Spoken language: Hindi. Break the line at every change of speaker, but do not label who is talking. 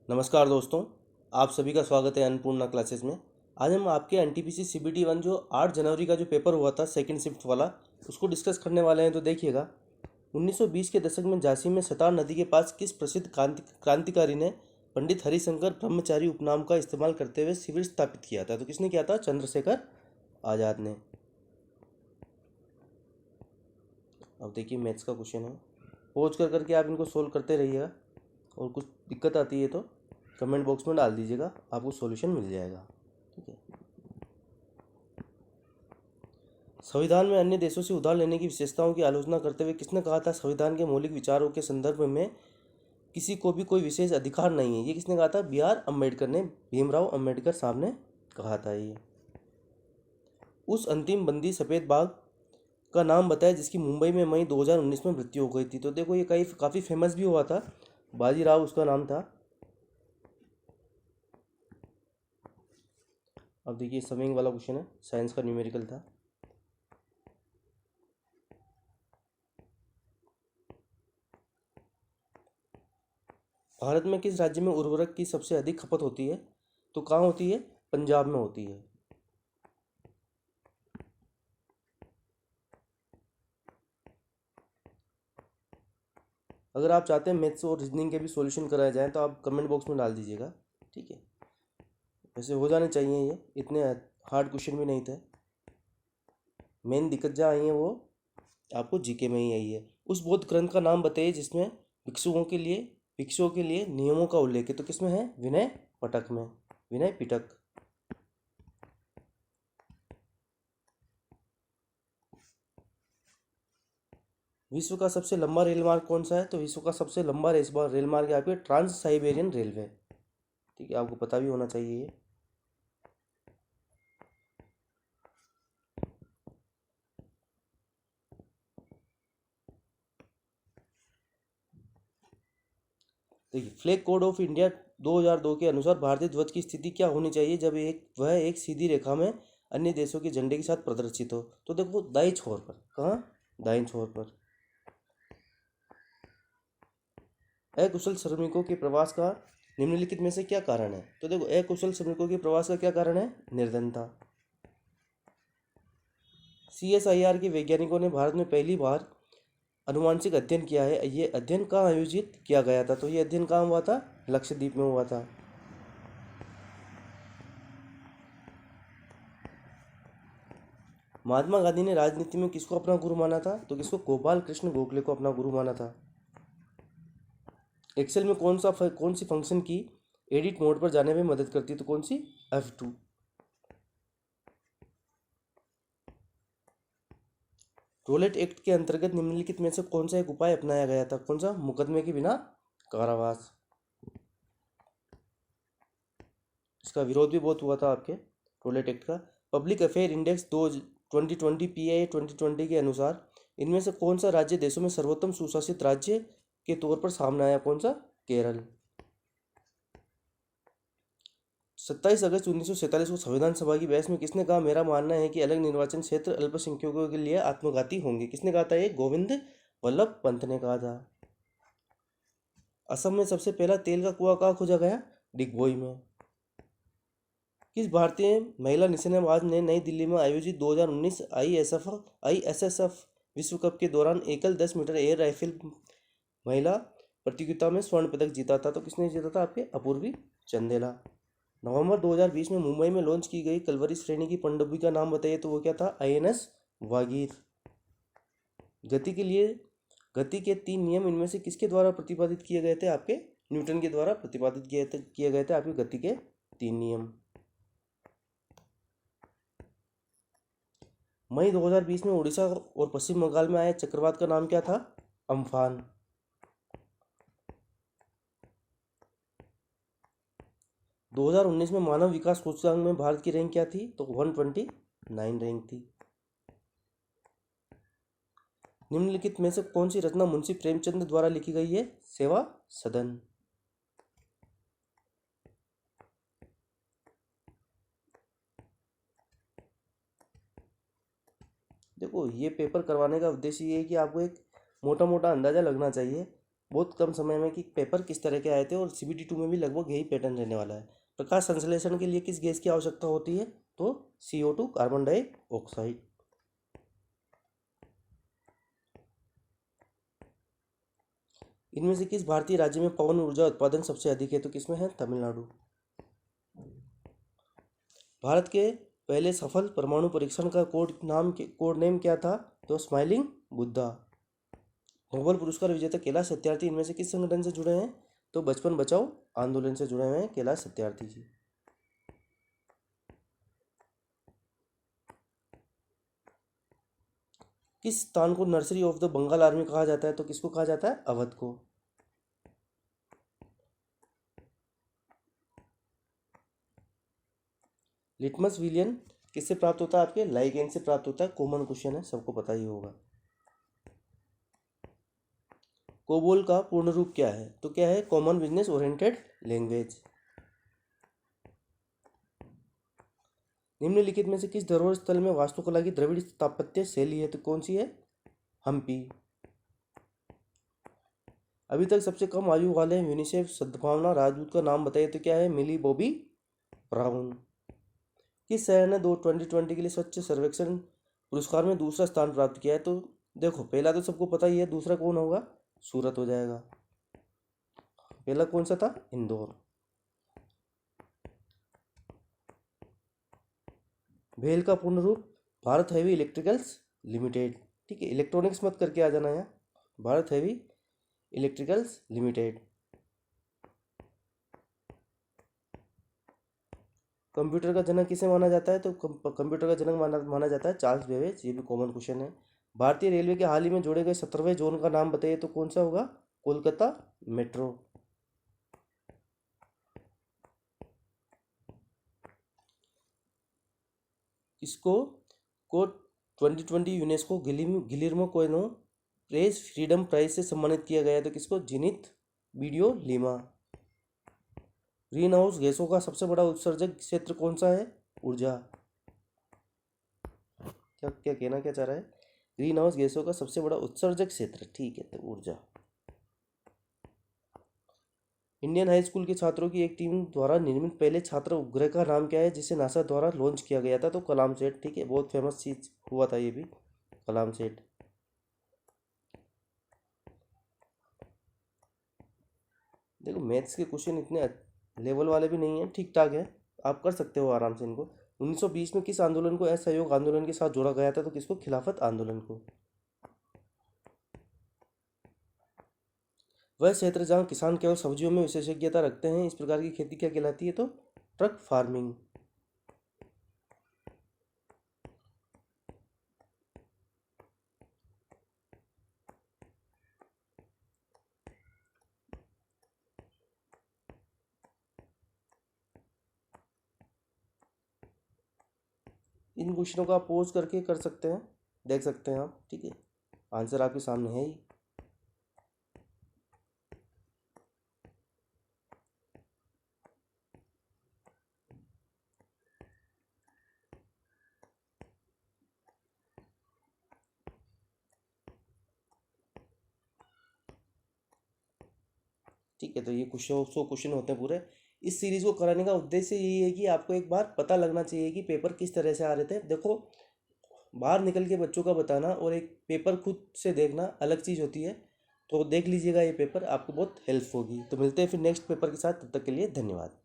नमस्कार दोस्तों, आप सभी का स्वागत है अन्नपूर्णा क्लासेस में। आज हम आपके एनटीपीसी सीबीटी 1 जो 8 जनवरी का जो पेपर हुआ था सेकंड शिफ्ट वाला, उसको डिस्कस करने वाले हैं। तो देखिएगा, 1920 के दशक में झांसी में सतार नदी के पास किस प्रसिद्ध क्रांतिकारी ने पंडित हरिशंकर ब्रह्मचारी उपनाम का इस्तेमाल करते हुए शिविर स्थापित किया था? तो किसने किया था? चंद्रशेखर आज़ाद ने। अब देखिए, मैथ्स का क्वेश्चन है। पहुँच कर करके आप इनको सोल्व करते रहिएगा, और कुछ दिक्कत आती है तो कमेंट बॉक्स में डाल दीजिएगा, आपको सॉल्यूशन मिल जाएगा। ठीक है। संविधान में अन्य देशों से उधार लेने की विशेषताओं की आलोचना करते हुए किसने कहा था? संविधान के मौलिक विचारों के संदर्भ में किसी को भी कोई विशेष अधिकार नहीं है। ये किसने कहा था? बी आर अम्बेडकर ने, भीमराव अम्बेडकर साहब ने कहा था ये। उस अंतिम बंदी सफ़ेद बाघ का नाम बताया जिसकी मुंबई में मई 2019 में मृत्यु हो गई थी। तो देखो, ये काफ़ी फेमस भी हुआ था। बाजीराव उसका नाम था। अब देखिए, समिंग वाला क्वेश्चन है, साइंस का न्यूमेरिकल था। भारत में किस राज्य में उर्वरक की सबसे अधिक खपत होती है? तो कहाँ होती है? पंजाब में होती है। अगर आप चाहते हैं मैथ्स और रीजनिंग के भी सॉल्यूशन कराए जाएं तो आप कमेंट बॉक्स में डाल दीजिएगा। ठीक है। वैसे हो जाने चाहिए, ये इतने हार्ड क्वेश्चन भी नहीं थे। मेन दिक्कत जहाँ आई है वो आपको जीके में ही आई है। उस बौद्ध ग्रंथ का नाम बताइए जिसमें भिक्षुओं के लिए नियमों का उल्लेख है। तो किसमें है? विनय पटक में, विनय पिटक। विश्व का सबसे लंबा रेल मार्ग कौन सा है? तो विश्व का सबसे लंबा रेल मार्ग है आपके ट्रांस साइबेरियन रेलवे। ठीक है, आपको पता भी होना चाहिए ये। देखिए, फ्लैग कोड ऑफ इंडिया 2002 के अनुसार भारतीय ध्वज की स्थिति क्या होनी चाहिए जब वह एक सीधी रेखा में अन्य देशों के झंडे के साथ प्रदर्शित हो? तो देखो, दाईं छोर पर। कहाँ? दाईं छोर पर। अकुशल श्रमिकों के प्रवास का निम्नलिखित में से क्या कारण है? तो देखो, अकुशल श्रमिकों के प्रवास का क्या कारण है? निर्धनता। CSIR के वैज्ञानिकों ने भारत में पहली बार अनुवांशिक अध्ययन किया है। ये अध्ययन कहाँ आयोजित किया गया था? तो ये अध्ययन कहाँ हुआ था? लक्षद्वीप में हुआ था। महात्मा गांधी ने राजनीति में किसको अपना गुरु माना था? तो किसको? गोपाल कृष्ण गोखले को अपना गुरु माना था। एक्सेल में कौन सी फंक्शन की एडिट मोड पर जाने में मदद करती है? तो कौन सी? F2। रोलेट एक्ट के अंतर्गत निम्नलिखित में से कौन सा एक उपाय अपनाया गया था? कौन सा? मुकदमे के बिना कारावास। इसका विरोध भी बहुत हुआ था आपके रोलेट एक्ट का। पब्लिक अफेयर इंडेक्स 2020 PIA 2020 के अनुसार इनमें से कौन सा राज्य देशों में सर्वोत्तम सुशासित राज्य के तौर पर सामने आया? कौन सा? केरल। 27 अगस्त 1947 को संविधान सभा की बहस में किसने कहा, मेरा मानना है कि अलग निर्वाचन क्षेत्र अल्पसंख्यकों के लिए आत्मघाती होंगे? किसने कहा था? ये गोविंद वल्लभ पंत ने कहा था। असम में सबसे पहला तेल का कुआं कहाँ खोजा गया? डिगबोई में। किस भारतीय महिला निशानेबाज ने नई दिल्ली में आयोजित 2019 ISSF विश्व कप के दौरान एकल 10 मीटर एयर राइफल महिला प्रतियोगिता में स्वर्ण पदक जीता था? तो किसने जीता था? आपके अपूर्वी चंदेला। नवंबर 2020 में मुंबई में लॉन्च की गई कलवरी श्रेणी की पनडुब्बी का नाम बताइए। तो वो क्या था? INS वागीर। गति के लिए गति के 3 नियम इनमें से किसके द्वारा प्रतिपादित किए गए थे? आपके न्यूटन के द्वारा प्रतिपादित किए गए थे आपके गति के 3 नियम। मई 2020 में उड़ीसा और पश्चिम बंगाल में आए चक्रवात का नाम क्या था? अम्फान। 2019 में मानव विकास सूचकांक में भारत की रैंक क्या थी? तो 129 रैंक थी। निम्नलिखित में से कौन सी रचना मुंशी प्रेमचंद द्वारा लिखी गई है? सेवा सदन। देखो, ये पेपर करवाने का उद्देश्य ये है कि आपको एक मोटा मोटा अंदाजा लगना चाहिए बहुत कम समय में कि पेपर किस तरह के आए थे, और CBT 2 में भी लगभग यही पैटर्न रहने वाला है। प्रकाश संश्लेषण के लिए किस गैस की आवश्यकता होती है? तो CO2, कार्बन डाइऑक्साइड। इनमें से किस भारतीय राज्य में पवन ऊर्जा उत्पादन सबसे अधिक है? तो किसमें है? तमिलनाडु। भारत के पहले सफल परमाणु परीक्षण का कोड नेम क्या था? तो स्माइलिंग बुद्धा। नोबेल पुरस्कार विजेता कैलाश सत्यार्थी इनमें से किस संगठन से जुड़े हैं? तो बचपन बचाओ आंदोलन से जुड़े हुए हैं कैलाश सत्यार्थी जी। किस स्थान को nursery of the Bengal army कहा जाता है? तो किसको कहा जाता है? अवध को। लिटमस विलियन किससे प्राप्त होता है? आपके लाइगेंड से प्राप्त होता है। कॉमन क्वेश्चन है, सबको पता ही होगा। कोबोल का पूर्ण रूप क्या है? तो क्या है? Common business oriented language. निम्नलिखित में से किस धरोहर स्थल में वास्तुकला की द्रविड़ स्थापत्य शैली है? तो कौन सी है? हम्पी। अभी तक सबसे कम आयु वाले यूनिसेफ सद्भावना राजदूत का नाम बताइए। तो क्या है? मिली बॉबी ब्राउन। किस शहर ने 2020 के लिए स्वच्छ सर्वेक्षण पुरस्कार में दूसरा स्थान प्राप्त किया है? तो देखो, पहला तो सबको पता ही है, दूसरा कौन होगा? सूरत हो जाएगा। पहला कौन सा था? इंदौर। भेल का पूर्ण रूप? Bharat heavy electricals limited. ठीक है, इलेक्ट्रॉनिक्स मत करके आ जाना यहाँ। Bharat heavy electricals limited. Computer का जनक किसे माना जाता है? तो कंप्यूटर का जनक माना जाता है चार्ल्स बेबेज। ये भी कॉमन क्वेश्चन है। भारतीय रेलवे के हाल ही में जोड़े गए 17वें जोन का नाम बताइए। तो कौन सा होगा? कोलकाता मेट्रो। इसको को 2020 यूनेस्को गिलिर्मो कोनो प्रेस फ्रीडम प्राइज से सम्मानित किया गया। तो किसको? जिनित वीडियो लिमा। ग्रीन हाउस गैसों का सबसे बड़ा उत्सर्जक क्षेत्र कौन सा है? ऊर्जा। क्या क्या कहना क्या चाह रहा है? ग्रीन हाउस गैसों का सबसे बड़ा उत्सर्जक क्षेत्र, ठीक है, तो ऊर्जा। इंडियन हाई स्कूल के छात्रों की एक टीम द्वारा निर्मित पहले छात्र उपग्रह का नाम क्या है, जिसे नासा द्वारा लॉन्च किया गया था? तो कलाम सेट। ठीक है, बहुत फेमस चीज हुआ था ये भी, कलाम सेट। देखो, मैथ्स के क्वेश्चन इतने लेवल वाले भी नहीं है, ठीक ठाक है, आप कर सकते हो आराम से इनको। 1920 में किस आंदोलन को असहयोग आंदोलन के साथ जोड़ा गया था? तो किसको? खिलाफत आंदोलन को। वह क्षेत्र जहाँ किसान केवल सब्जियों में विशेषज्ञता रखते हैं, इस प्रकार की खेती क्या कहलाती है? तो ट्रक फार्मिंग। इन क्वेश्चनों को आप पोज करके कर सकते हैं, देख सकते हैं आप। ठीक है, आंसर आपके सामने है ही। ठीक है, तो ये कुछ 100 क्वेश्चन होते हैं पूरे। इस सीरीज को कराने का उद्देश्य यही है कि आपको एक बार पता लगना चाहिए कि पेपर किस तरह से आ रहे थे। देखो, बाहर निकल के बच्चों का बताना और एक पेपर खुद से देखना अलग चीज़ होती है। तो देख लीजिएगा, ये पेपर आपको बहुत हेल्प होगी। तो मिलते हैं फिर नेक्स्ट पेपर के साथ, तब तक के लिए धन्यवाद।